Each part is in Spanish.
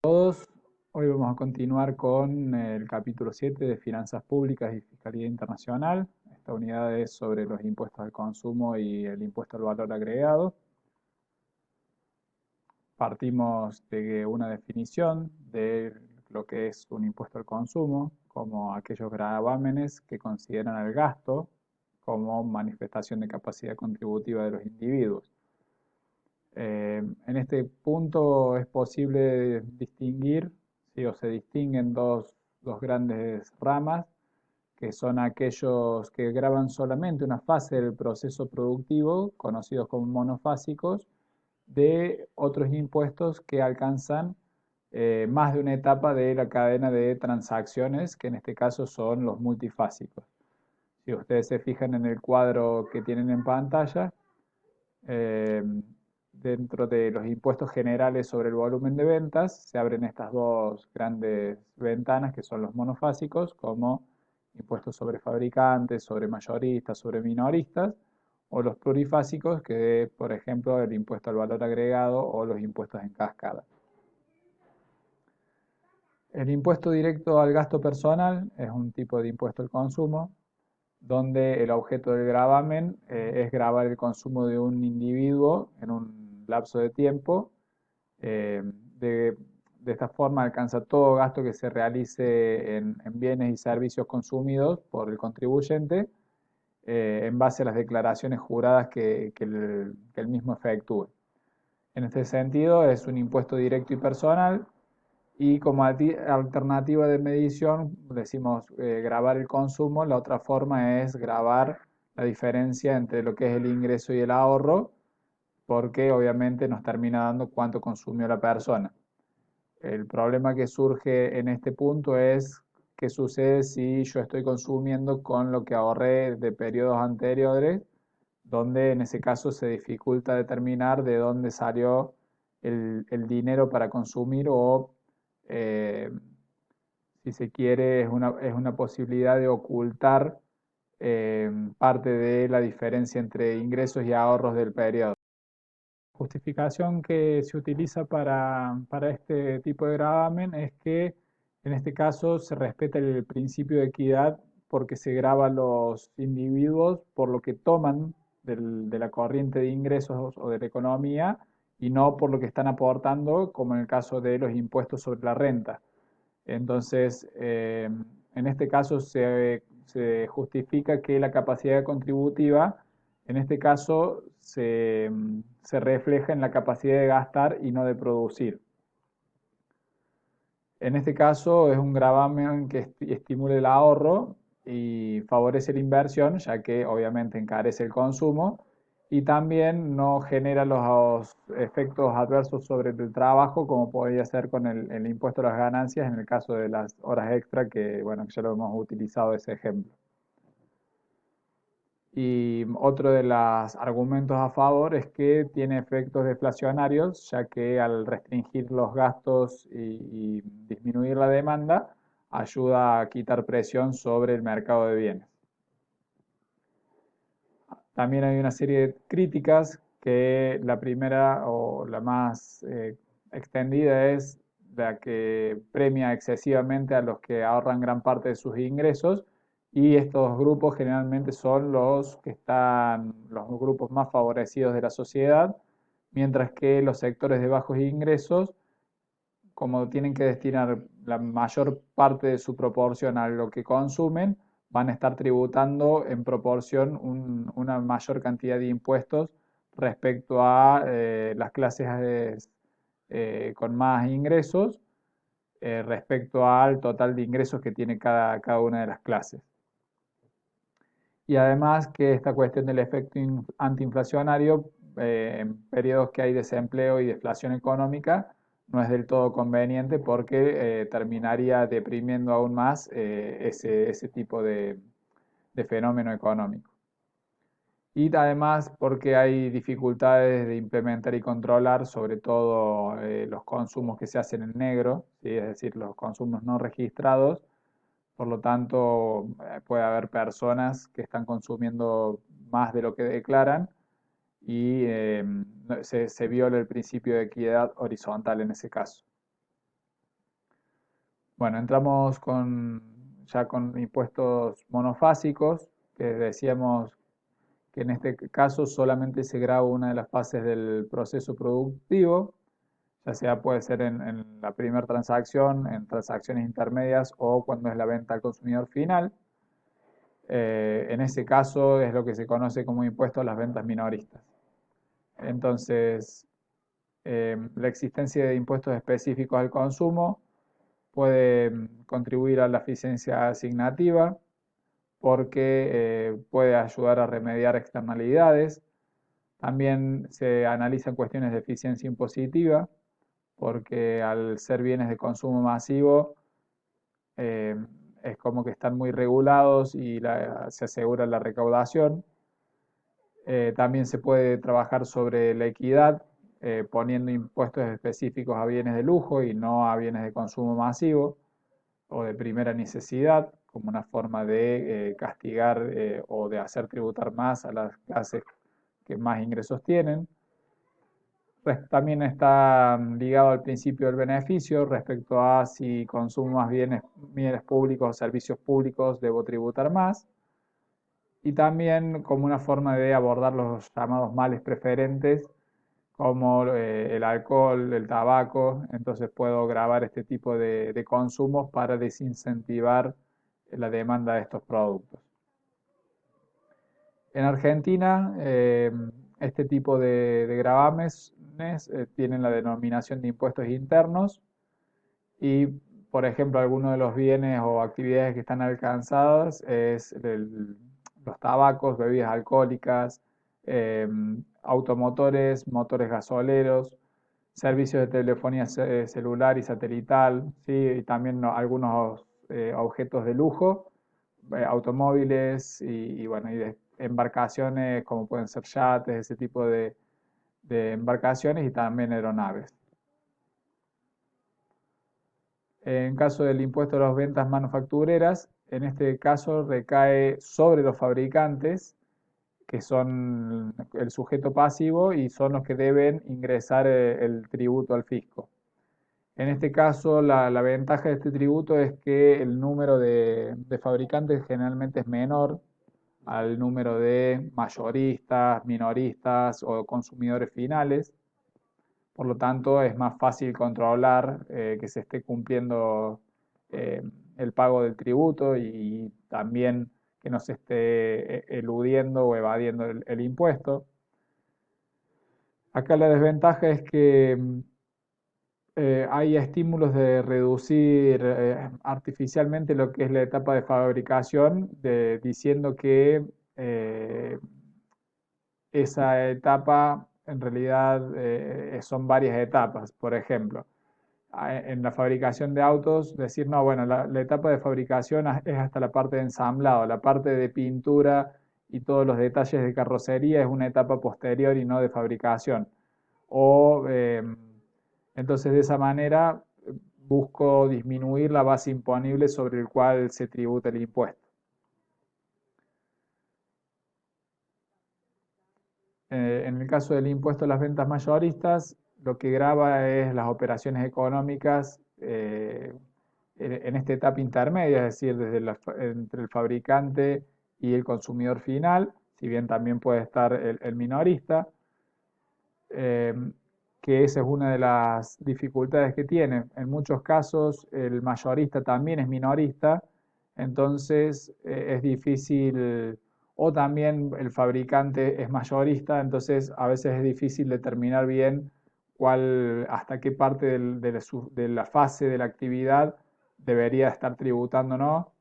Hoy vamos a continuar con el capítulo 7 de Finanzas Públicas y Fiscalidad Internacional. Esta unidad es sobre los impuestos al consumo y el impuesto al valor agregado. Partimos de una definición de lo que es un impuesto al consumo, como aquellos gravámenes que consideran el gasto como manifestación de capacidad contributiva de los individuos. En este punto es posible distinguir, ¿sí? O se distinguen dos grandes ramas, que son aquellos que graban solamente una fase del proceso productivo, conocidos como monofásicos, de otros impuestos que alcanzan más de una etapa de la cadena de transacciones, que en este caso son los multifásicos. Si ustedes se fijan en el cuadro que tienen en pantalla, eh, dentro de los impuestos generales sobre el volumen de ventas, se abren estas dos grandes ventanas que son los monofásicos, como impuestos sobre fabricantes, sobre mayoristas, sobre minoristas, o los plurifásicos, que por ejemplo el impuesto al valor agregado o los impuestos en cascada. El impuesto directo al gasto personal es un tipo de impuesto al consumo, donde el objeto del gravamen es gravar el consumo de un individuo en un lapso de tiempo. eh, de, de, esta forma alcanza todo gasto que se realice en bienes y servicios consumidos por el contribuyente en base a las declaraciones juradas que el mismo efectúe. En este sentido, es un impuesto directo y personal y como alternativa de medición decimos grabar el consumo. La otra forma es grabar la diferencia entre lo que es el ingreso y el ahorro, porque obviamente nos termina dando cuánto consumió la persona. El problema que surge en este punto es qué sucede si yo estoy consumiendo con lo que ahorré de periodos anteriores, donde en ese caso se dificulta determinar de dónde salió dinero para consumir o eh, si se quiere, es una posibilidad de ocultar parte de la diferencia entre ingresos y ahorros del periodo. La justificación que se utiliza para este tipo de gravamen es que en este caso se respeta el principio de equidad porque se grava a los individuos por lo que toman de la corriente de ingresos o de la economía y no por lo que están aportando, como en el caso de los impuestos sobre la renta. Entonces, en este caso se justifica que la capacidad contributiva, en este caso, se refleja en la capacidad de gastar y no de producir. En este caso es un gravamen que estimula el ahorro y favorece la inversión, ya que obviamente encarece el consumo y también no genera los efectos adversos sobre el trabajo, como podría ser con el impuesto a las ganancias en el caso de las horas extra, que bueno, ya lo hemos utilizado ese ejemplo. Y otro de los argumentos a favor es que tiene efectos deflacionarios, ya que al restringir los gastos y disminuir la demanda, ayuda a quitar presión sobre el mercado de bienes. También hay una serie de críticas que la primera o la más extendida es la que premia excesivamente a los que ahorran gran parte de sus ingresos, y estos grupos generalmente son los que están los grupos más favorecidos de la sociedad, mientras que los sectores de bajos ingresos, como tienen que destinar la mayor parte de su proporción a lo que consumen, van a estar tributando en proporción una mayor cantidad de impuestos respecto a las clases con más ingresos, respecto al total de ingresos que tiene cada una de las clases. Y además que esta cuestión del efecto antiinflacionario en periodos que hay desempleo y deflación económica no es del todo conveniente, porque terminaría deprimiendo aún más ese tipo de fenómeno económico. Y además porque hay dificultades de implementar y controlar sobre todo los consumos que se hacen en negro, ¿sí? Es decir, los consumos no registrados. Por lo tanto, puede haber personas que están consumiendo más de lo que declaran y se viola el principio de equidad horizontal en ese caso. Bueno, entramos ya con impuestos monofásicos, que decíamos que en este caso solamente se graba una de las fases del proceso productivo, ya sea puede ser en la primera transacción, en transacciones intermedias o cuando es la venta al consumidor final. En ese caso es lo que se conoce como impuesto a las ventas minoristas. Entonces, la existencia de impuestos específicos al consumo puede contribuir a la eficiencia asignativa porque puede ayudar a remediar externalidades. También se analizan cuestiones de eficiencia impositiva porque al ser bienes de consumo masivo eh, es como que están muy regulados y se asegura la recaudación. También se puede trabajar sobre la equidad, poniendo impuestos específicos a bienes de lujo y no a bienes de consumo masivo o de primera necesidad, como una forma de castigar o de hacer tributar más a las clases que más ingresos tienen. También está ligado al principio del beneficio respecto a si consumo más bienes públicos o servicios públicos, debo tributar más. Y también como una forma de abordar los llamados males preferentes, como el alcohol, el tabaco. Entonces puedo grabar este tipo de consumos para desincentivar la demanda de estos productos. En Argentina, este tipo de gravámenes tienen la denominación de impuestos internos y, por ejemplo, algunos de los bienes o actividades que están alcanzadas es los tabacos, bebidas alcohólicas, eh, automotores, motores gasoleros, servicios de telefonía celular y satelital, ¿sí? Y también algunos objetos de lujo, automóviles bueno, y de embarcaciones como pueden ser yates, ese tipo de embarcaciones y también aeronaves. En caso del impuesto a las ventas manufactureras, en este caso recae sobre los fabricantes, que son el sujeto pasivo y son los que deben ingresar el tributo al fisco. En este caso, la ventaja de este tributo es que el número de fabricantes generalmente es menor al número de mayoristas, minoristas o consumidores finales. Por lo tanto, es más fácil controlar que se esté cumpliendo eh, el pago del tributo y también que no se esté eludiendo o evadiendo el impuesto. Acá la desventaja es que hay estímulos de reducir artificialmente lo que es la etapa de fabricación, diciendo que esa etapa en realidad son varias etapas. Por ejemplo, en la fabricación de autos, decir, no, bueno, la etapa de fabricación es hasta la parte de ensamblado, la parte de pintura y todos los detalles de carrocería es una etapa posterior y no de fabricación. O entonces de esa manera busco disminuir la base imponible sobre el cual se tributa el impuesto. En el caso del impuesto a las ventas mayoristas, lo que grava es las operaciones económicas en esta etapa intermedia, es decir, entre el fabricante y el consumidor final, si bien también puede estar el minorista, eh, que esa es una de las dificultades que tiene. En muchos casos el mayorista también es minorista, entonces es difícil, o también el fabricante es mayorista, entonces a veces es difícil determinar bien hasta qué parte de la fase de la actividad debería estar tributando o no,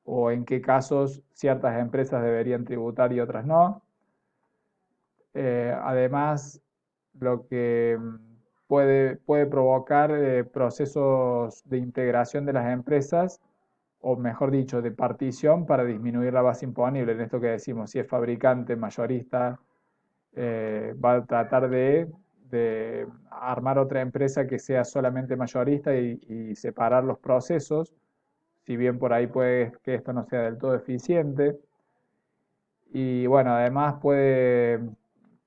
o en qué casos ciertas empresas deberían tributar y otras no. Además, lo que puede provocar procesos de integración de las empresas, o mejor dicho, de partición para disminuir la base imponible. En esto que decimos, si es fabricante, mayorista, va a tratar de armar otra empresa que sea solamente mayorista y separar los procesos, si bien por ahí puede que esto no sea del todo eficiente. Y bueno, además puede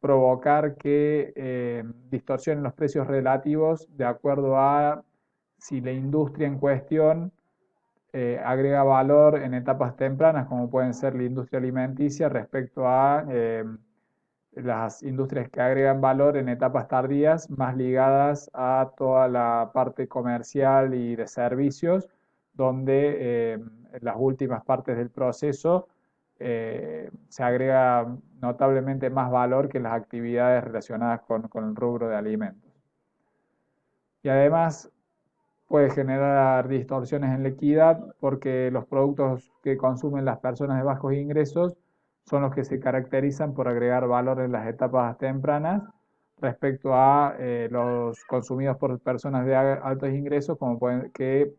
provocar que distorsionen los precios relativos de acuerdo a si la industria en cuestión agrega valor en etapas tempranas, como pueden ser la industria alimenticia, respecto a las industrias que agregan valor en etapas tardías, más ligadas a toda la parte comercial y de servicios, donde en las últimas partes del proceso se agrega notablemente más valor que en las actividades relacionadas con el rubro de alimentos. Y además puede generar distorsiones en la equidad porque los productos que consumen las personas de bajos ingresos son los que se caracterizan por agregar valor en las etapas tempranas respecto a los consumidos por personas de altos ingresos que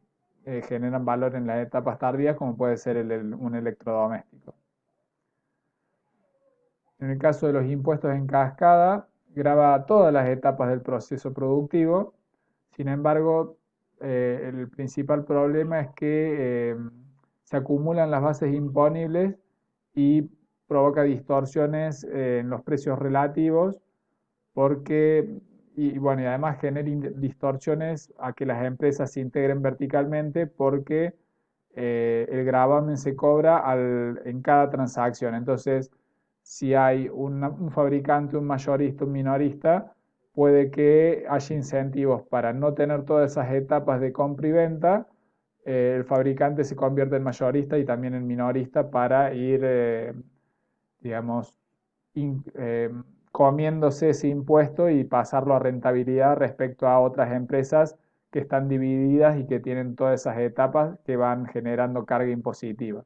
generan valor en las etapas tardías, como puede ser un electrodoméstico. En el caso de los impuestos en cascada, grava todas las etapas del proceso productivo. Sin embargo, el principal problema es que se acumulan las bases imponibles y provoca distorsiones en los precios relativos porque, y bueno, y además genera distorsiones a que las empresas se integren verticalmente porque el gravamen se cobra en cada transacción. Entonces, si hay un fabricante, un mayorista, un minorista, puede que haya incentivos para no tener todas esas etapas de compra y venta. El fabricante se convierte en mayorista y también en minorista para ir, digamos, comiéndose ese impuesto y pasarlo a rentabilidad respecto a otras empresas que están divididas y que tienen todas esas etapas que van generando carga impositiva.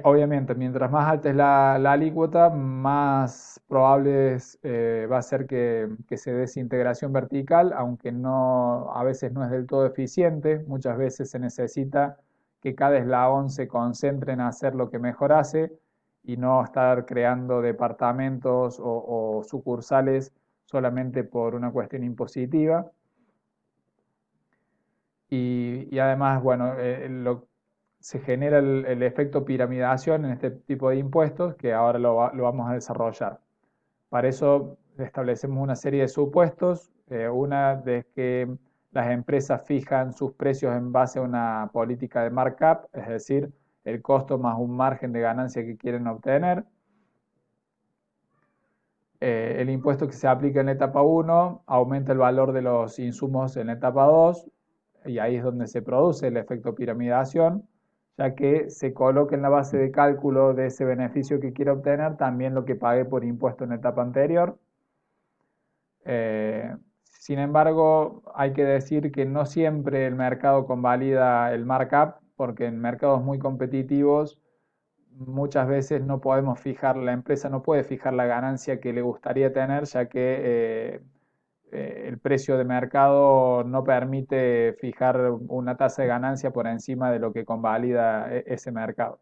Obviamente, mientras más alta es la alícuota, más probable va a ser que se dé desintegración vertical, aunque no, a veces no es del todo eficiente. Muchas veces se necesita que cada eslabón se concentre en hacer lo que mejor hace y no estar creando departamentos o sucursales solamente por una cuestión impositiva. Y además, bueno, se genera el efecto piramidación en este tipo de impuestos que ahora lo vamos a desarrollar. Para eso establecemos una serie de supuestos. Una de que las empresas fijan sus precios en base a una política de markup, es decir, el costo más un margen de ganancia que quieren obtener. El impuesto que se aplica en la etapa 1 aumenta el valor de los insumos en la etapa 2 y ahí es donde se produce el efecto piramidación, ya que se coloca en la base de cálculo de ese beneficio que quiere obtener también lo que pague por impuesto en la etapa anterior. Sin embargo, hay que decir que no siempre el mercado convalida el markup, porque en mercados muy competitivos muchas veces no podemos fijar, la empresa no puede fijar la ganancia que le gustaría tener, ya que el precio de mercado no permite fijar una tasa de ganancia por encima de lo que convalida ese mercado.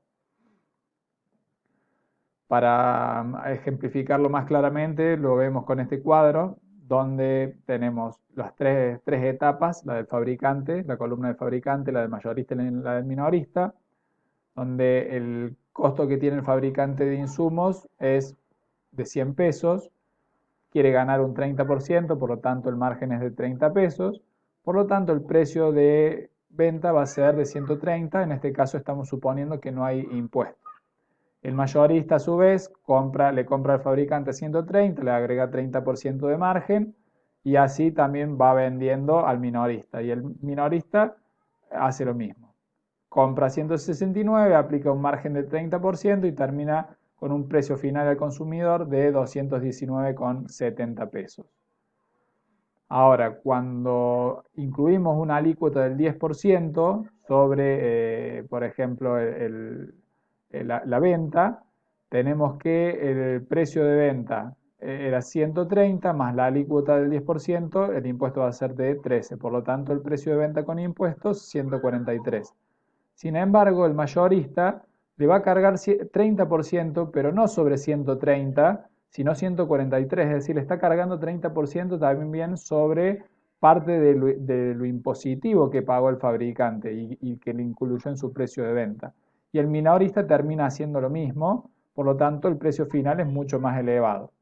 Para ejemplificarlo más claramente, lo vemos con este cuadro, donde tenemos las tres etapas, la del fabricante, la columna del fabricante, la del mayorista y la del minorista, donde el costo que tiene el fabricante de insumos es de 100 pesos, quiere ganar un 30%, por lo tanto el margen es de 30 pesos, por lo tanto el precio de venta va a ser de 130, en este caso estamos suponiendo que no hay impuesto. El mayorista a su vez le compra al fabricante 130, le agrega 30% de margen y así también va vendiendo al minorista y el minorista hace lo mismo. Compra 169, aplica un margen de 30% y termina con un precio final al consumidor de 219,70 pesos. Ahora, cuando incluimos una alícuota del 10% sobre, por ejemplo, la venta, tenemos que el precio de venta era 130 más la alícuota del 10%, el impuesto va a ser de 13, por lo tanto el precio de venta con impuestos 143. Sin embargo, el mayorista le va a cargar 30%, pero no sobre 130, sino 143, es decir, le está cargando 30% también sobre parte de lo impositivo que pagó el fabricante y que le incluyó en su precio de venta. Y el minorista termina haciendo lo mismo, por lo tanto el precio final es mucho más elevado.